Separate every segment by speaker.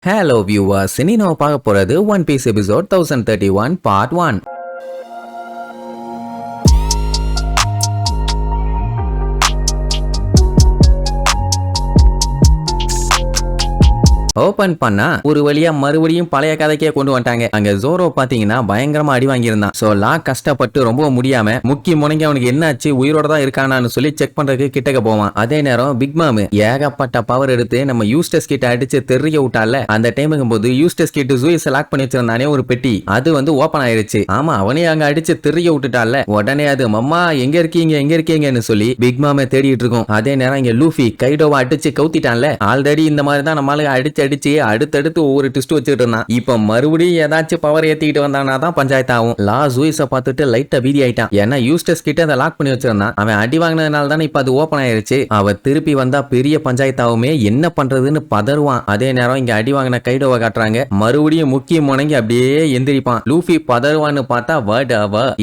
Speaker 1: Hello viewers, இனி நம்ம பார்க்க போறது one piece episode 1031 part 1. Open பண்ணா ஒரு வழியா மறுபடியும் பழைய கதைக்கே கொண்டு வந்துட்டாங்க. அங்க ஜோரோ பாத்தீங்கன்னா பயங்கரமா அடி வாங்கியிருந்தான். சோ லா கஷ்டப்பட்டு ரொம்ப முடியாம முக்கி முனைங்க அவனுக்கு என்னாச்சு உயிரோட தான் இருக்கானான்னு சொல்லி செக் பண்றதுக்கு கிட்டக்க போவான். அதே நேரம் பிக் மாம் ஏகப்பட்ட பவர் எடுத்து நம்ம யூஸ்டஸ் கிட்ட அடிச்சு தெரிய விட்டால. அந்த டைமுக்கும் போது யூஸ்டஸ் கிட்ட ஜூயிஸ் லாக் பண்ணி வச்சிருந்தானே ஒரு பெட்டி, அது ஓபன் ஆயிருச்சு. ஆமா, அவனே அங்க அடிச்சு தெரிய விட்டுட்டால. உடனே அது மம்மா எங்க இருக்கீங்கன்னு சொல்லி பிக் மாமை தேடிட்டு இருக்கும். அதே நேரம் இங்க லூஃபி கைடோவை அடிச்சு கவுத்திட்டான்ல. ஆல்ரெடி இந்த மாதிரி தான் நம்மளால அடிச்சு அடுத்தடுத்து ஒவ்வொரு ட்விஸ்ட் வச்சுட்டு இருந்தான். இப்ப மறுபடியும் ஏதாச்சும் பவர் ஏத்திக்கிட்டு வந்தானா தான் பஞ்சாயத்து ஆகும். லா ஜூயிஸ பார்த்துட்டு லைட்டா பீதி ஆயிட்டான். ஏன்னா யூஸ்டஸ் கிட்ட அதை லாக் பண்ணி வச்சிருந்தான். அவன் அடி வாங்கினதுனால தானே இப்ப அது ஓபன் ஆயிருச்சு. அவ திருப்பி வந்தா பெரிய பஞ்சாயத்தாவுமே, என்ன பண்றதுன்னு பதறுவான். அதே நேரம் இங்க அடி வாங்கின கைடோவை காட்டுறாங்க. மறுபடியும் முக்கிய முனைங்கி அப்படியே எந்திரிப்பான். லூஃபி பதறுவான்னு பார்த்தா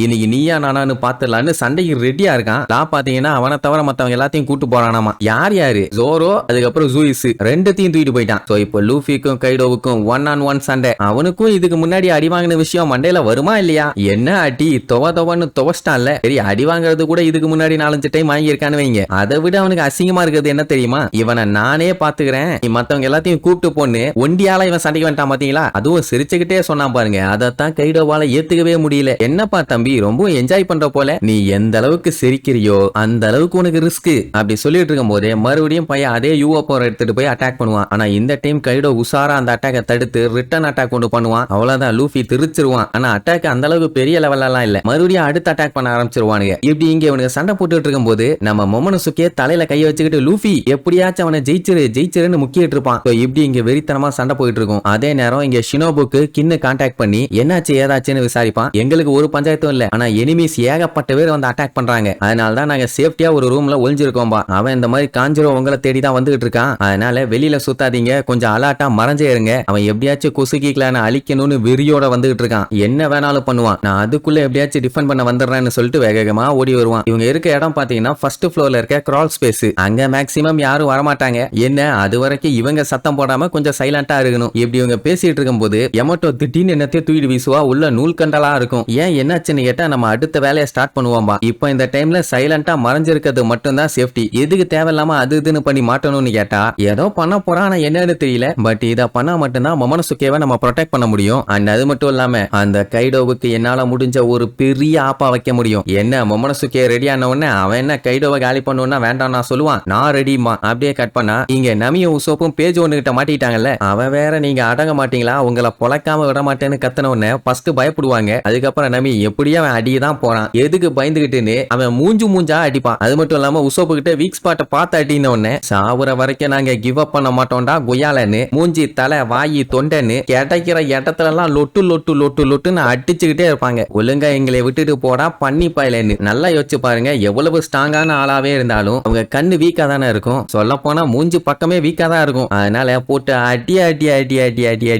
Speaker 1: இன்னைக்கு நீயா நானான்னு பாத்துடலான்னு சண்டைக்கு ரெடியா இருக்கான். லா பாத்தீங்கன்னா அவனை தவிர மத்தவங்க எல்லாத்தையும் கூட்டு போறானாமா. யாரு ஜோரோ அதுக்கப்புறம் ஜூயிஸ் ரெண்டுத்தையும் தூக்கிட்டு போயிட்டான். இப்போ லூஃபிக்கும் கைடோவுக்கும் 1-on-1 சண்டை. அவனுக்கும் இதுக்கு முன்னாடி அடி வாங்கின விஷயம் மண்டையில வருமா இல்லையா? என்ன அடி தொவன்னு துவச்சிட்டான்ல. சரி, அடி வாங்குறது கூட இதுக்கு முன்னாடி 4-5 டைம் வாங்கியிருக்கான்னு வைங்க. அதை விட அவனுக்கு அசிங்கமா இருக்கிறது என்ன தெரியுமா? இவனை நானே பாத்துக்கிறேன், மத்தவங்க எல்லாத்தையும் கூப்பிட்டு போன்னு ஒண்டியால இவன் சண்டைக்கு வந்துட்டான் பாத்தீங்களா? அதுவும் சிரிச்சுக்கிட்டே சொன்னான் பாருங்க. அதைத்தான் கைடோவால ஏத்துக்கவே முடியல. என்னப்பா தம்பி ரொம்ப என்ஜாய் பண்ற போல, நீ எந்த அளவுக்கு சிரிக்கிறியோ அந்த அளவுக்கு உனக்கு ரிஸ்க் அப்படி சொல்லிட்டு இருக்கும் போதே மறுபடியும் பையன் அதே யூஎஃப்ஓ எடுத்துட்டு போய் அட்டாக் பண்ணுவான். ஆனா இந்த டைம் கைடோ உசாரா அந்த அட்டாக்கை தடுத்து ரிட்டர்ன் அட்டாக் கொண்டு பண்ணுவான். அவ்வளவுதான், லூஃபி திருச்சிருவான். ஆனா அட்டாக் அந்த அளவுக்கு பெரிய லெவல்ல எல்லாம் இல்ல. மறுபடியும் அடுத்த அட்டாக் பண்ண ஆரம்பிச்சிருவானுங்க. இப்படி இங்க இவனுக்கு சண்டை போட்டுட்டு இருக்கும் போது நம்ம மொமனசுக்கே தலையில கைய வச்சுக்கிட்டு லூஃபி எப்படியாச்சும் அவனை ஜெயிச்சிருன்னு முக்கிட்டு இருப்பான். இப்படி இங்க வெறித்தனமா சண்டை போயிட்டு இருக்கும். அதே நேரம் இங்க ஷினோபுக்கு கின்னு கான்டாக்ட் பண்ணி என்னாச்சு ஏதாச்சுன்னு விசாரிப்பான். எங்களுக்கு ஒரு பஞ்சாயத்தும் இல்ல, ஆனா எனிமீஸ் ஏகப்பட்ட பேர் வந்து அட்டாக் பண்றாங்க. அதனாலதான் நாங்க சேஃப்டியா ஒரு ரூம்ல ஒளிஞ்சிருக்கோம்பா. அவன் இந்த மாதிரி காஞ்சிரோ உங்களை தேடி தான் வந்துகிட்டு இருக்கான். அதனால வெளியில சுத்தாதீங்க, கொஞ்சம் அலாட்டா மறைஞ்சே இருங்க. அவன் எப்படியாச்சும் கொசுகிக்கலான அழிக்கணும்னு வெறியோட வந்துகிட்டு இருக்கான். என்ன வேணாலும் பண்ணுவான். நான் அதுக்குள்ள எப்படியாச்சும் டிஃபெண்ட் பண்ண வந்துடுறேன்னு சொல்லிட்டு வேகமா ஓடி வருவான். இவங்க இருக்க இடம் பாத்தீங்கன்னா ஃபர்ஸ்ட் ஃப்ளோர்ல இருக்க கிரால் ஸ்பேஸ். அங்க மேக்ஸிமம் யாரும் வரமாட்டாங்க. என்ன அது வரைக்கும் இவங்க சத்தம் போடாம கொஞ்சம் சைலண்டா இருக்கணும். இப்படி இவங்க பேசிட்டு இருக்கும் போது எமட்டோ திடீர்னு என்னத்தையும் தூக்கிட்டு வீசுவா. உள்ள நூல் கண்டலா இருக்கும். ஏன் என்னாச்சுன்னு கேட்டா நம்ம அடுத்த வேலையை ஸ்டார்ட் பண்ணுவோம்பா. இப்போ இந்த டைம்ல சைலண்டா மறைஞ்சிருக்கிறது மட்டும் தான் சேஃப்டி. எதுக்கு தேவையில்லாம அது இதுன்னு பண்ணி மாட்டணும்னு கேட்டா ஏதோ பண்ண போறான், ஆனா என்னன்னு தெரியல. பட் இத பண்ணா மட்டும்தான் மொமனசுகேவை நம்ம ப்ரொடெக்ட் பண்ண முடியும். அண்ட் அது மட்டும் இல்லாம அந்த கைடோவுக்கு என்னால முடிஞ்ச ஒரு பெரிய ஆப்பா வைக்க முடியும். என்ன மொமனசுகே ரெடி ஆன உடனே அவன் என்ன கைடோவை காலி பண்ணுன்னா வேண்டாம் நான் சொல்லுவான். நான் ரெடிமா. அப்படியே கட் பண்ணா இங்க நமியும் உசோப்பும் பேஜ் ஒண்ணு கிட்ட மாட்டிட்டாங்கல்ல. அவன் வேற நீங்க அடங்க மாட்டீங்களா, உங்களை பொழக்காம விட மாட்டேன்னு கத்தன உடனே ஃபர்ஸ்ட் பயப்படுவாங்க. அதுக்கப்புறம் நமி எப்படியே அவன் அடிதான் போறான். எதுக்கு பயந்துகிட்டுன்னு அவன் மூஞ்சா அடிப்பான். அது மட்டும் இல்லாம உசோப்பு கிட்ட வீக் ஸ்பாட்டை பார்த்து அடின உடனே சாவுற வரைக்கும் நாங்க கிவ் அப் பண்ண மாட்டோம்டா கொய்யாலன்னு மூஞ்சி தலை வாயி தொண்டைன்னு கிடைக்கிற இடத்துல எல்லாம் லொட்டுன்னு அடிச்சுக்கிட்டே இருப்பாங்க. ஒழுங்கா எங்களை விட்டுட்டு போடா பண்ணி பாயலன்னு. நல்லா யோசிச்சு பாருங்க, எவ்வளவு ஸ்ட்ராங்கான ஆளாவே இருந்தாலும் அவங்க கண்ணு வீக்கா தானே இருக்கும். சொல்ல போனா மூஞ்சி பக்கமே வீக்கா தான் இருக்கும். அதனால போட்டு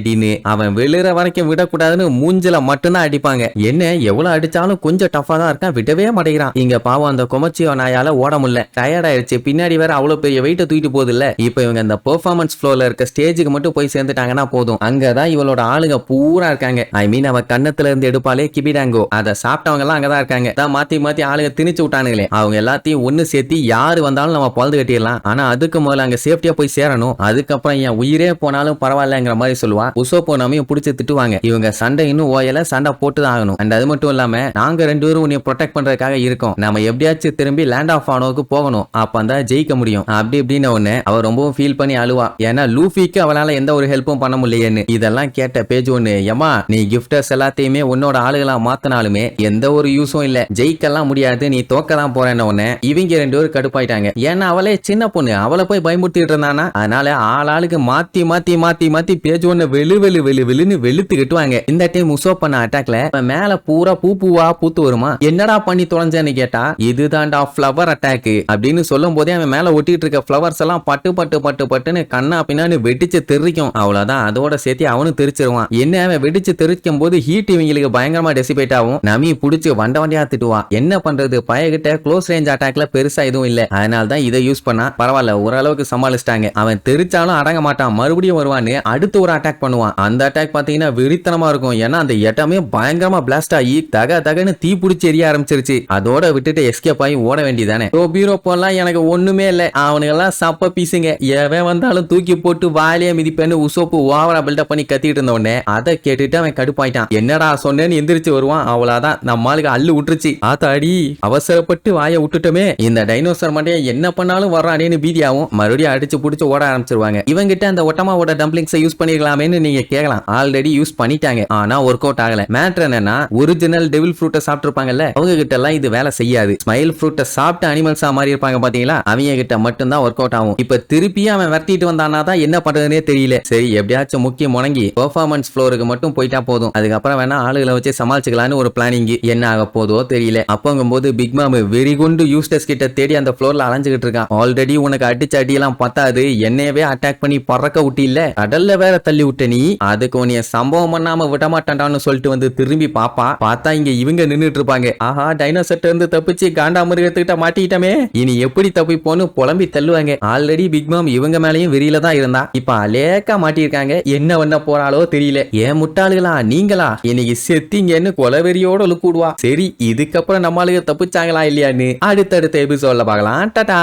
Speaker 1: அடின்னு அவன் விழுற வரைக்கும் விடக்கூடாதுன்னு மூஞ்சில மட்டும்தான் அடிப்பாங்க. என்ன எவ்வளவு அடிச்சாலும் கொஞ்சம் டஃபா தான் இருக்கான், விடவே மாட்டேங்கிறான். இங்க பாவம் அந்த கொமச்சியோ நாயால ஓட முடியல, டயர்ட் ஆயிடுச்சு. பின்னாடி வேற அவ்வளவு பெரிய வெயிட்ட தூக்கிட்டு போகுது இல்ல. இப்ப இவங்க அந்த பெர்ஃபார்மன்ஸ் ஃப்ளோர்ல இருக்க ஸ்டேஜுக்கு மட்டும் போய் சேர்ந்துட்டாங்கன்னா போதும். அங்கதான் இவளோட ஆளுங்க பூரா இருக்காங்க. ஐ மீன் அவ கண்ணத்துல இருந்து எடுப்பாலே கிபிடாங்கோ, அதை சாப்பிட்டவங்க எல்லாம் அங்கதான் இருக்காங்க. தான் மாத்தி ஆளுங்க திணிச்சு விட்டானுங்களே, அவங்க எல்லாத்தையும் ஒண்ணு சேர்த்து யாரு வந்தாலும் நம்ம பழுது கட்டிடலாம். ஆனா அதுக்கு முதல்ல அங்க சேஃப்டியா போய் சேரணும். அதுக்கப்புறம் என் உயிரே போனாலும் பரவாயில்லங்கிற மாதிரி சொல்லுவா. உசோப்போ நாமையும் பிடிச்சு திட்டுவாங்க. இவங்க சண்டை இன்னும் ஓயல, சண்டை போட்டுதான் ஆகணும். அண்ட் அது மட்டும் இல்லாம நாங்க 2 பேரும் உன்னை ப்ரொடெக்ட் பண்றதுக்காக இருக்கோம். நம்ம எப்படியாச்சும் திரும்பி லேண்ட் ஆஃப் ஆனோக்கு போகணும். அப்பதான் ஜெயிக்க முடியும். அப்படி இப்படின்னு ஒண்ணு அவ ரொம்பவும் ஃபீல் பண்ணி அழுவா. ஏன்னா லூஃபிக்கு அவளால எந்த ஒரு ஹெல்ப்பும் பண்ண முடியலையேன்னு. இதெல்லாம் கேட்ட பேஜ் ஒண்ணு, ஏமா நீ கிஃப்டர்ஸ் எல்லாத்தையுமே உன்னோட ஆளுகளா மாத்தினாலுமே எந்த ஒரு யூஸும் இல்ல, ஜெயிக்கலாம் முடியாது, நீ தோக்கதான் போறேன்னு ஒண்ணு. இவங்க 2 பேரும் கடுப்பாயிட்டாங்க. ஏன்னா அவளே சின்ன பொண்ணு, அவளை போய் பயமுறுத்திட்டு இருந்தானா. அதனால ஆளுக்கு மாத்தி பேஜ் ஒண்ணு வெளுன்னு வெளுத்து கட்டுவாங்க. இந்த டைம் உசோப் பண்ண அட்டாக்ல மேல பூரா பூவா பூத்து வருமா. என்னடா பண்ணி தொலைஞ்சேன்னு கேட்டா இதுதான்டா ஃப்ளவர் அட்டாக் அப்படின்னு சொல்லும் போதே அவன் மேல ஒட்டிட்டு இருக்க ஃப்ளவர்ஸ் எல்லாம் பட்டுன்னு கண்ணா பின்னான்னு வெடிச்சு தெரிக்கும். அவ்வளவுதான், அதோட சேர்த்து அவனும் தெரிச்சிருவான். என்ன அவன் வெடிச்சு தெரிக்கும் போது ஹீட் இவங்களுக்கு பயங்கரமா டெசிபேட் ஆகும். நமி புடிச்சு வண்டியா திட்டுவா. என்ன பண்றது, பயகிட்ட க்ளோஸ் ரேஞ்ச் அட்டாக்ல பெருசா எதுவும் இல்ல, அதனால தான் இதை யூஸ் பண்ணா. பரவாயில்ல, ஓரளவுக்கு சமாளிச்சிட்டாங்க. அவன் தெரிச்சாலும் அடங்க மாட்டான், மறுபடியும் வருவான்னு அடுத்து ஒரு அட்டாக் பண்ணுவான். அந்த அட்டாக் பாத்தீங்கன்னா வெறித்தனமா இருக்கும். ஏன்னா அந்த இடமே பயங்கரமா பிளாஸ்ட் ஆகி தகன்னு தீ பிடிச்சி எரிய ஆரம்பிச்சிருச்சு. அதோட விட்டுட்டு எஸ்கேப் ஆகி ஓட வேண்டியதானே. பீரோ போலாம் எனக்கு ஒண்ணுமே இல்ல, அவனுங்க எல்லாம் சப்ப பீசுங்க. எவன் வந்தாலும் தூக்கி போட்டு வாலியா மிதிப்பேன்னு உசோப்பு ஓவரா பில்டப் பண்ணி கத்திட்டு இருந்த உடனே அதை கேட்டுட்டு அவன் கடுப்பாயிட்டான். என்னடா சொன்னேன்னு எந்திரிச்சு வருவான். அவ்வளவுதான், நம்மளுக்கு அள்ளு விட்டுருச்சு. ஆத்தாடி, அவசரப்பட்டு வாயை விட்டுட்டோமே. இந்த டைனோசர் மண்டைய என்ன பண்ணாலும் வர்றானேன்னு பீதியாவும் மறுபடியும் அடிச்சு புடிச்சு ஓட ஆரம்பிச்சிருவாங்க. இவங்கிட்ட அந்த ஒட்டமாவோட டம்ப்ளிங்ஸை யூஸ் பண்ணிருக்கலாமேன்னு நீங்க கேட்கலாம். ஆல்ரெடி யூஸ் பண்ணிட்டாங்க, ஆனா ஒர்க் அவுட் ஆகல. மேட்டர் என்னன்னா, ஒரிஜினல் டெவில் ஃப்ரூட்டை சாப்பிட்டுருப்பாங்கல்ல, அவங்க கிட்ட எல்லாம் இது வேலை செய்யாது. ஸ்மைல் ஃப்ரூட்டை சாப்பிட்டு அனிமல்ஸா மாறி இருப்பாங்க பாத்தீங்களா, அவங்க கிட்ட மட்டும் தான் ஒர்க் அவுட் ஆகும். இப்ப திருப்பி அவன் விரட்டிட்டு வந்தானா தான் என்ன பண்றதுனே தெரியல. சரி, எப்படியாச்சும் முக்கிய முடங்கி பெர்ஃபார்மன்ஸ் ஃப்ளோருக்கு மட்டும் போயிட்டா போதும், அதுக்கப்புறம் வேணா ஆளுகளை வச்சு சமாளிச்சுக்கலான்னு ஒரு பிளானிங். என்ன ஆக போதோ தெரியல. அப்பங்கும்போது பிக் மாம் வெறி கொண்டு யூஸ்டஸ் கிட்ட தேடி அந்த ஃப்ளோர்ல அலைஞ்சுகிட்டு இருக்கான். ஆல்ரெடி உனக்கு அடிச்ச அடியெல்லாம் பத்தாது, என்னையவே அட்டாக் பண்ணி பறக்க விட்டு இல்ல, கடல்ல வேற தள்ளி விட்ட நீ, அதுக்கு உன்னைய சம்பவம் பண்ணாம விட மாட்டான்டான்னு சொல்லிட்டு வந்து திரும்பி பாப்பா. பார்த்தா இங்க இவங்க நின்னுட்டு இருப்பாங்க. ஆஹா, டைனோசர்ட்ட இருந்து தப்பிச்சு காண்டா மிருகத்துக்கிட்ட மாட்டிக்கிட்டமே, இனி எப்படி தப்பிப்போன்னு புலம்பி தள்ளுவாங்க. ஆல்ரெடி பிக் மாம் இவங்க மேலயும் வெறியில தான் இருந்தா, இப்ப அலேக்கா மாட்டிருக்காங்க. என்ன பண்ண போறாளோ தெரியல. ஏன் முட்டாளுகளா நீங்களா இன்னைக்கு செத்தீங்கன்னு கொலவெறியோட லுக்குடுவா. சரி, இதுக்கப்புறம் நம்மளுக்கு தப்பிச்சாங்களா இல்லையான்னு அடுத்தடுத்த எபிசோட்ல பார்க்கலாம். டாடா.